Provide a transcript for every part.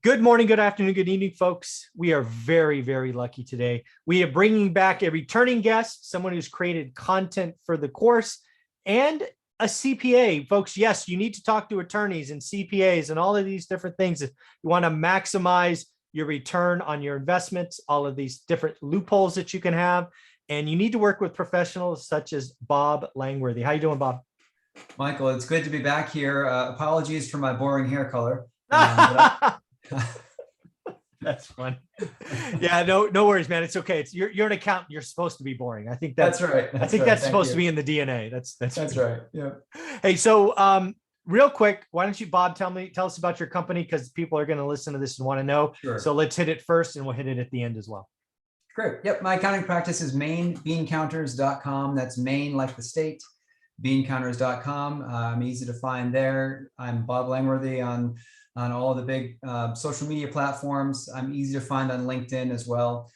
Good morning, good afternoon, good evening, folks. We are very, very lucky today. We are bringing back a returning guest, someone who's created content for the course, and a CPA. Folks, yes, you need to talk to attorneys and CPAs and all of these different things. If you want to maximize your return on your investments, all of these different loopholes that you can have. And you need to work with professionals such as Bob Langworthy. How you doing, Bob? Michael, it's good to be back here. Apologies for my boring hair color. That's fun. Yeah, no worries, man. It's okay. You're an accountant. You're supposed to be boring. I think that's right. I think that's supposed to be in the DNA. That's right. Yeah. Hey, so real quick, why don't you, Bob, tell us about your company, because people are going to listen to this and want to know. Sure. So let's hit it first, and we'll hit it at the end as well. Great. Yep. My accounting practice is mainbeancounters.com. That's Maine like the state. Beancounters.com. I'm easy to find there. I'm Bob Langworthy on all the big social media platforms. I'm easy to find on LinkedIn as well.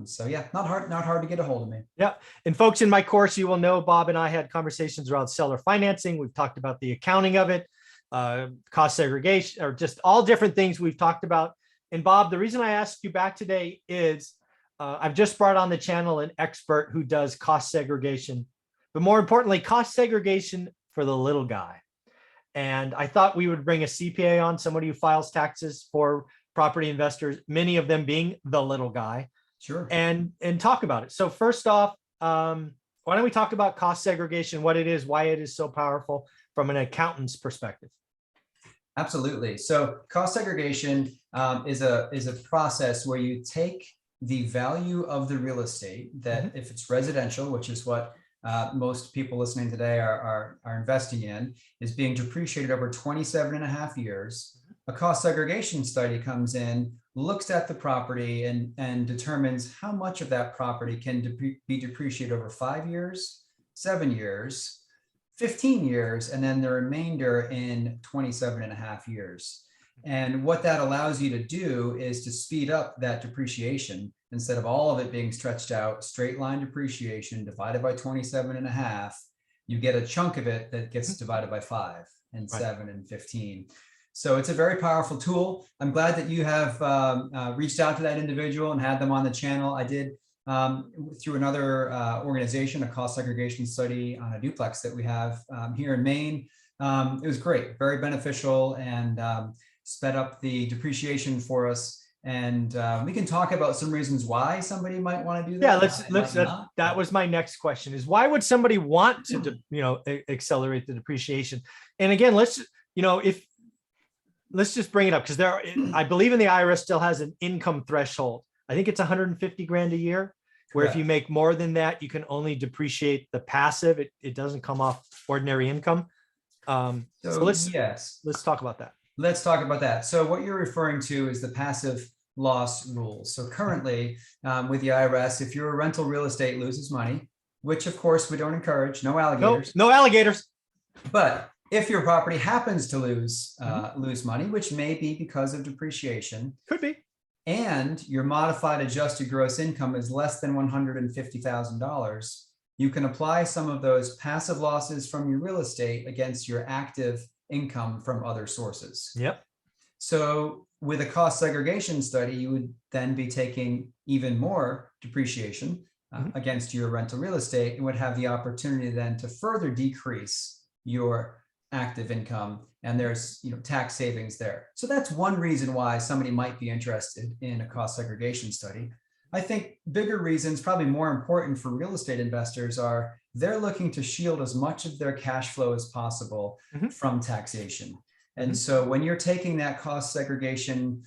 So yeah, not hard to get a hold of me. Yeah. And folks, in my course, you will know Bob and I had conversations around seller financing. We've talked about the accounting of it, cost segregation, or just all different things we've talked about. And Bob, the reason I asked you back today is I've just brought on the channel an expert who does cost segregation, but more importantly, cost segregation for the little guy. And I thought we would bring a CPA on, somebody who files taxes for property investors, many of them being the little guy. Sure. And talk about it. So first off, why don't we talk about cost segregation, what it is, why it is so powerful from an accountant's perspective? Absolutely. So cost segregation is a process where you take the value of the real estate that if it's residential, which is what most people listening today are investing in, is being depreciated over 27 and a half years. A cost segregation study comes in, looks at the property and determines how much of that property can be depreciated over 5 years, 7 years, 15 years, and then the remainder in 27 and a half years. And what that allows you to do is to speed up that depreciation. Instead of all of it being stretched out, straight line depreciation divided by 27 and a half, you get a chunk of it that gets divided by 5 and 7 and 15. So it's a very powerful tool. I'm glad that you have reached out to that individual and had them on the channel. I did through another organization, a cost segregation study on a duplex that we have here in Maine. It was great, very beneficial, and sped up the depreciation for us. And we can talk about some reasons why somebody might want to do that. Yeah, that was my next question, is why would somebody want to, accelerate the depreciation? And again, let's just bring it up, because I believe in the IRS still has an income threshold. I think it's 150 grand a year, where if you make more than that, you can only depreciate the passive. It doesn't come off ordinary income. So let's talk about that. Let's talk about that. So what you're referring to is the passive loss rules. So currently with the IRS, if your rental real estate loses money, which of course we don't encourage, no alligators. No alligators. But if your property happens to lose money, which may be because of depreciation, could be, and your modified adjusted gross income is less than $150,000, you can apply some of those passive losses from your real estate against your active income from other sources. Yep. So with a cost segregation study, you would then be taking even more depreciation against your rental real estate, and would have the opportunity then to further decrease your active income. And there's tax savings there. So that's one reason why somebody might be interested in a cost segregation study. I think bigger reasons, probably more important for real estate investors, are they're looking to shield as much of their cash flow as possible from taxation. And so when you're taking that cost segregation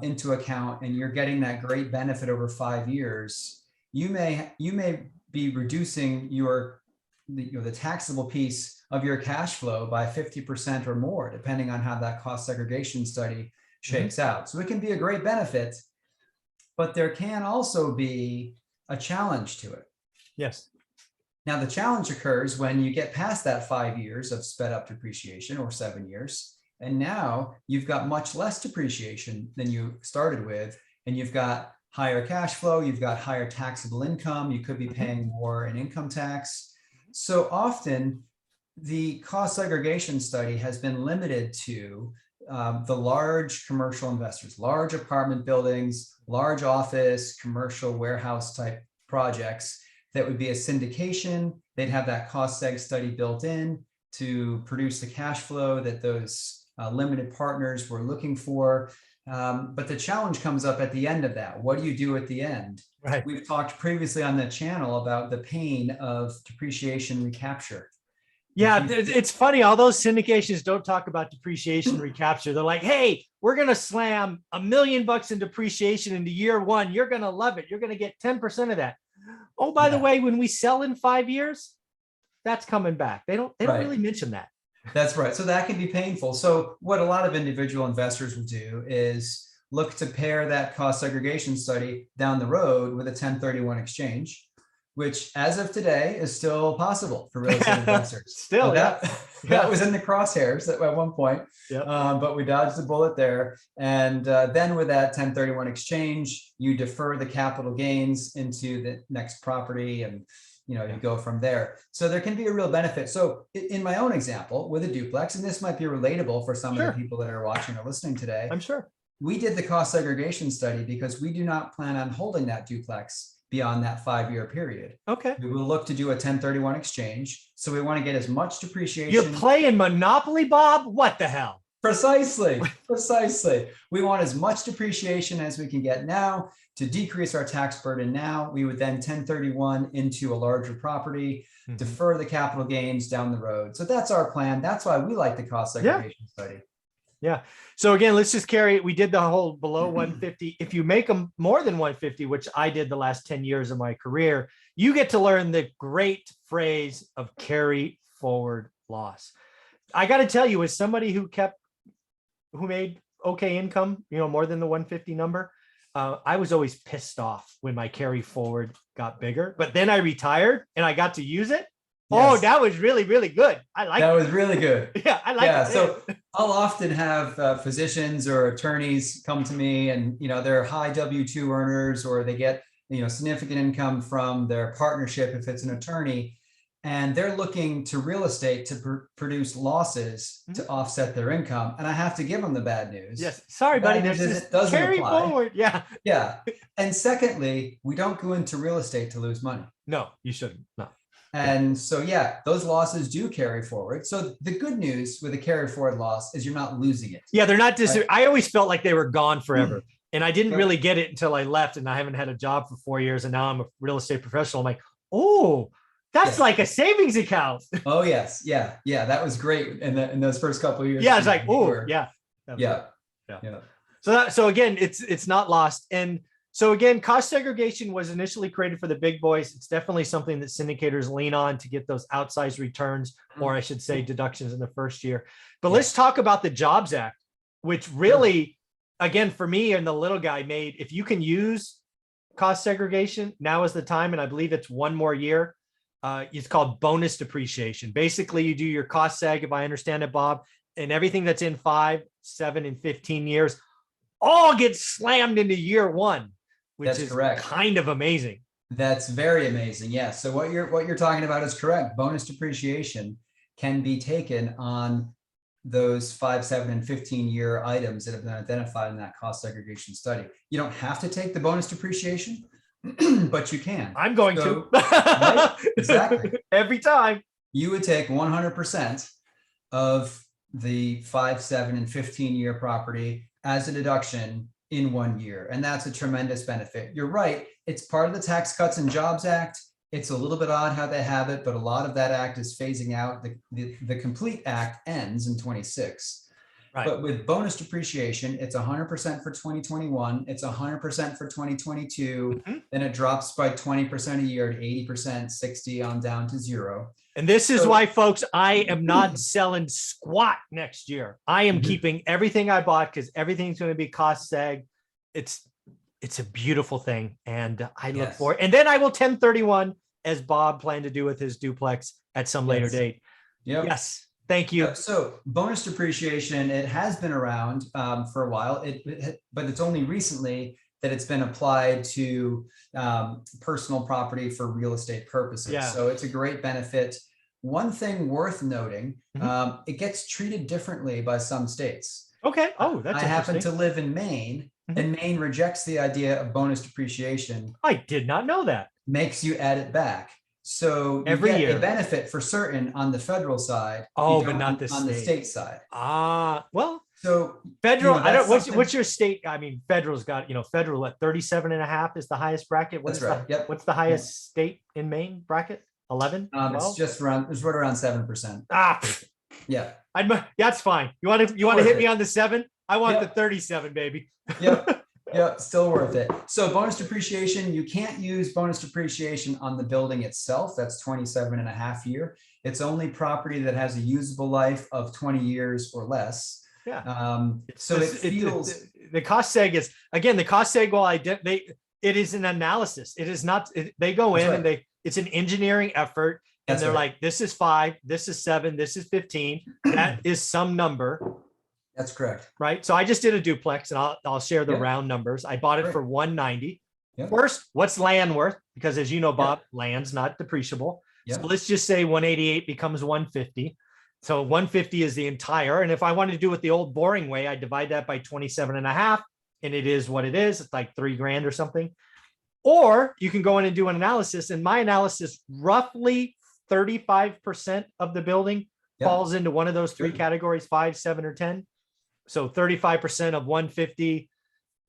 into account, and you're getting that great benefit over 5 years, you may be reducing the taxable piece of your cash flow by 50% or more, depending on how that cost segregation study shakes out. So it can be a great benefit, but there can also be a challenge to it. Yes. Now, the challenge occurs when you get past that 5 years of sped up depreciation, or 7 years, and now you've got much less depreciation than you started with, and you've got higher cash flow, you've got higher taxable income, you could be paying more in income tax. So often the cost segregation study has been limited to the large commercial investors, large apartment buildings, large office, commercial warehouse type projects, that would be a syndication. They'd have that cost seg study built in to produce the cash flow that those limited partners were looking for. But the challenge comes up at the end of that. What do you do at the end? Right. We've talked previously on the channel about the pain of depreciation recapture. Yeah, it's funny. All those syndications don't talk about depreciation recapture. They're like, hey, we're going to slam $1 million in depreciation into year one. You're going to love it. You're going to get 10% of that. Oh, by the way, when we sell in 5 years, that's coming back. They don't really mention that. That's right. So that can be painful. So what a lot of individual investors will do is look to pair that cost segregation study down the road with a 1031 exchange, which as of today is still possible for real estate investors. Still, so that was in the crosshairs at one point, but we dodged the bullet there. And then with that 1031 exchange, you defer the capital gains into the next property, and you go from there. So there can be a real benefit. So in my own example with a duplex, and this might be relatable for some of the people that are watching or listening today, I'm sure. We did the cost segregation study because we do not plan on holding that duplex beyond that 5-year period. Okay. We will look to do a 1031 exchange. So we want to get as much depreciation. You're playing Monopoly, Bob? What the hell? Precisely. We want as much depreciation as we can get now to decrease our tax burden now. We would then 1031 into a larger property, defer the capital gains down the road. So that's our plan. That's why we like the cost segregation study. Yeah. So again, let's just carry it. We did the whole below 150. If you make them more than 150, which I did the last 10 years of my career, you get to learn the great phrase of carry forward loss. I got to tell you, as somebody who made okay income, more than the 150 number, I was always pissed off when my carry forward got bigger, but then I retired and I got to use it. Yes. Oh, that was really, really good. I like that. Was really good. Yeah, I like it. So I'll often have physicians or attorneys come to me, and they're high W-2 earners, or they get significant income from their partnership if it's an attorney, and they're looking to real estate to produce losses to offset their income. And I have to give them the bad news. Yes, sorry, buddy. It doesn't carry apply. Forward. Yeah. And secondly, we don't go into real estate to lose money. No, you shouldn't. No. And so, those losses do carry forward. So the good news with a carry forward loss is you're not losing it. Yeah, they're not right? I always felt like they were gone forever. And I didn't really get it until I left, and I haven't had a job for 4 years. And now I'm a real estate professional. I'm like, oh, that's like a savings account. Oh, yes. Yeah. That was great. In those first couple of years. Yeah. It's like, oh, yeah. So again, it's not lost. And so again, cost segregation was initially created for the big boys. It's definitely something that syndicators lean on to get those outsized returns, or I should say deductions in the first year. But let's talk about the Jobs Act, which really, again, for me and the little guy made, if you can use cost segregation, now is the time. And I believe it's 1 more year. It's called bonus depreciation. Basically, you do your cost seg, if I understand it, Bob, and everything that's in 5, 7, and 15 years all gets slammed into year 1. Which is correct. Kind of amazing. That's very amazing. Yeah. So what you're talking about is correct. Bonus depreciation can be taken on those 5, 7, and 15-year items that have been identified in that cost segregation study. You don't have to take the bonus depreciation, but you can. I'm going to. Right? Exactly. Every time. You would take 100% of the 5, 7, and 15-year property as a deduction in 1 year. And that's a tremendous benefit. You're right. It's part of the Tax Cuts and Jobs Act. It's a little bit odd how they have it, but a lot of that act is phasing out. The complete act ends in 26. Right. But with bonus depreciation, it's 100% for 2021. It's 100% for 2022. Then it drops by 20% a year to 80%, 60 on down to 0. And this is why, folks, I am not selling squat next year. I am keeping everything I bought because everything's going to be cost seg. It's a beautiful thing. And I look forward. And then I will 1031 as Bob planned to do with his duplex at some later date. Yep. Yes. Thank you. So bonus depreciation, it has been around for a while, but it's only recently that it's been applied to personal property for real estate purposes. Yeah. So it's a great benefit. One thing worth noting, it gets treated differently by some states. Okay. Oh, that's I happen interesting. to live in Maine, Mhm. and Maine rejects the idea of bonus depreciation, I did not know that. makes you add it back. So you Every get a year. benefit for certain on the federal side, you Oh, but don't not the on the state. state side. Well, So, federal, I that's don't, something. what's your state? I mean, federal's got, federal at 37.5 is the highest bracket. That's right. Yep. What's the Yep. highest state in Maine bracket? 11, It's 12? just around, it's right around 7%. Ah, Yeah. that's fine. You Still want to worth hit me it. on the 7? I want the Yep. 37, baby. Yep. Yep. Still worth it. So bonus depreciation, you can't use bonus depreciation on the building itself. That's 27 and a half year. It's only property that has a usable life of 20 years or less. Yeah. So it feels the cost seg is, again, the cost seg, well, it is an analysis. It is not, they go in and it's an engineering effort. And they're like, this is 5, this is 7, this is 15. That is some number. That's correct. Right. So I just did a duplex, and I'll share the Yep. round numbers. I bought it Great. for 190. Yep. First, what's land worth? Because as you know, Bob, Yep. land's not depreciable. Yep. So let's just say 188 becomes 150. So 150 is the entire. And if I wanted to do it the old boring way, I divide that by 27 and a half, and it is what it is. It's like $3,000 or something. Or you can go in and do an analysis. And my analysis, roughly 35% of the building Yep. falls into one of those 3 Good. categories, 5, 7, or 10. So 35% of 150,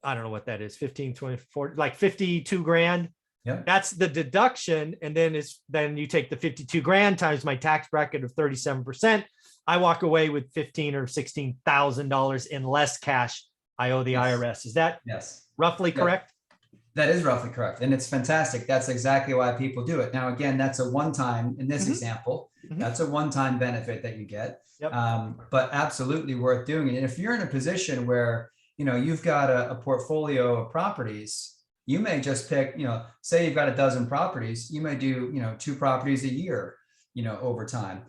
I don't know what that is, 15, 20, 40, like 52 grand. Yep. That's the deduction. And then you take the 52 grand times my tax bracket of 37%. I walk away with $15,000 or $16,000 in less cash I owe the IRS. Is that roughly correct? That is roughly correct. And it's fantastic. That's exactly why people do it. Now, again, that's a one-time, in this example, that's a one-time benefit that you get, but absolutely worth doing it. And if you're in a position where, you've got a portfolio of properties, you may just pick, say you've got a dozen properties, you may do, 2 properties a year, over time.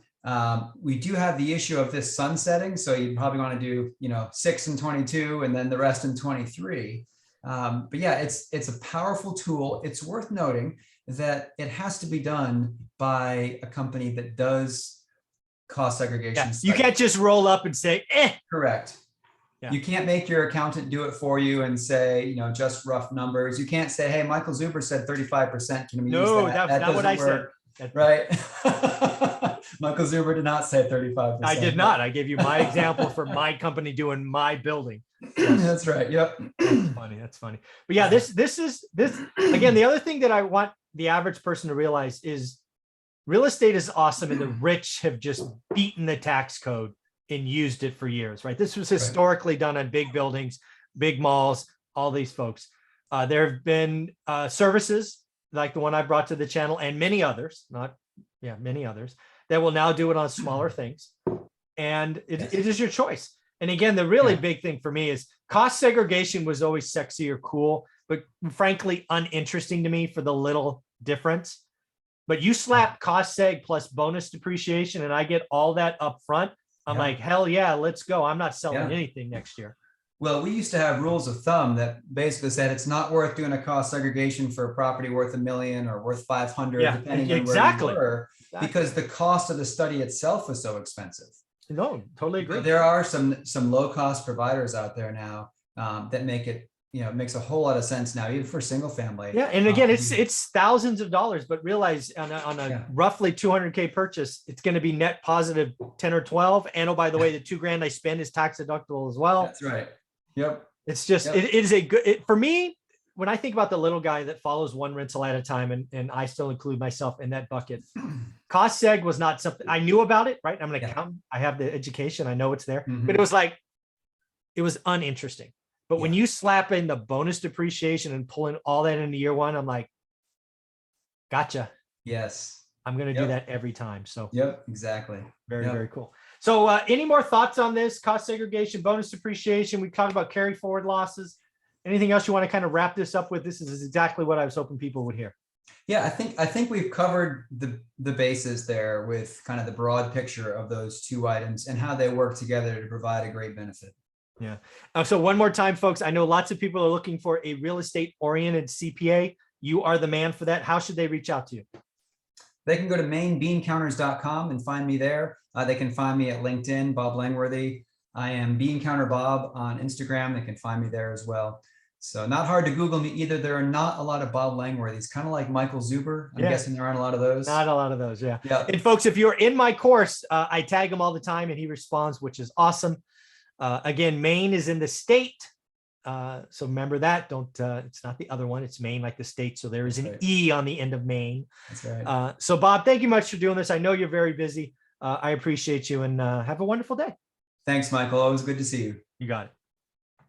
We do have the issue of this sunsetting. So you probably want to do, 6 and 22 and then the rest in 23. But yeah, it's a powerful tool. It's worth noting that it has to be done by a company that does cost segregation. You can't just roll up and say, Correct. Yeah. You can't make your accountant do it for you and say, just rough numbers. You can't say, hey, Michael Zuber said 35%. Can we use that? That's not what I said. Right. Michael Zuber did not say 35%. I did not. I gave you my example for my company doing my building. That's right. Yep. That's funny. But yeah, this again, the other thing that I want the average person to realize is real estate is awesome, and the rich have just beaten the tax code and used it for years, right? This was historically done on big buildings, big malls, all these folks. There have been services like the one I brought to the channel and many others, many others that will now do it on smaller things. And it is your choice. And again, the really big thing for me is cost segregation was always sexy or cool, but frankly, uninteresting to me for the little difference. But you slap cost seg plus bonus depreciation and I get all that up front. I'm like, hell yeah, let's go. I'm not selling anything next year. Well, we used to have rules of thumb that basically said it's not worth doing a cost segregation for a property worth $1 million or worth 500, depending on where you were, because the cost of the study itself was so expensive. No, totally agree. But there are some low cost providers out there now that make it, it makes a whole lot of sense now, even for single family. Yeah, and again, it's thousands of dollars, but realize on a roughly 200K purchase, it's going to be net positive 10 or 12. And oh, by the way, the $2 grand I spend is tax deductible as well. That's right. Yep. It's just it is a good for me. When I think about the little guy that follows one rental at a time, and I still include myself in that bucket, cost seg was not something I knew about it, right? I'm an accountant. I have the education. I know it's there, but it was uninteresting. But when you slap in the bonus depreciation and pulling all that into year one, I'm like, gotcha. Yes. I'm going to do that every time. So exactly. Very cool. So any more thoughts on this cost segregation, bonus depreciation? We talked about carry forward losses. Anything else you want to kind of wrap this up with? This is exactly what I was hoping people would hear. Yeah, I think we've covered the bases there with kind of the broad picture of those 2 items and how they work together to provide a great benefit. Yeah. So one more time, folks, I know lots of people are looking for a real estate oriented CPA. You are the man for that. How should they reach out to you? They can go to mainbeancounters.com and find me there. They can find me at LinkedIn, Bob Langworthy. I am Bean Counter Bob on Instagram. They can find me there as well. So not hard to Google me either. There are not a lot of Bob Langworthys, kind of like Michael Zuber. I'm guessing there aren't a lot of those. Not a lot of those. Yeah. Yeah. And folks, if you're in my course, I tag him all the time and he responds, which is awesome. Again, Maine is in the state. So remember that. Don't, it's not the other one. It's Maine, like the state. So there is an E on the end of Maine. That's right. So Bob, thank you much for doing this. I know you're very busy. I appreciate you and have a wonderful day. Thanks, Michael. Always good to see you. You got it.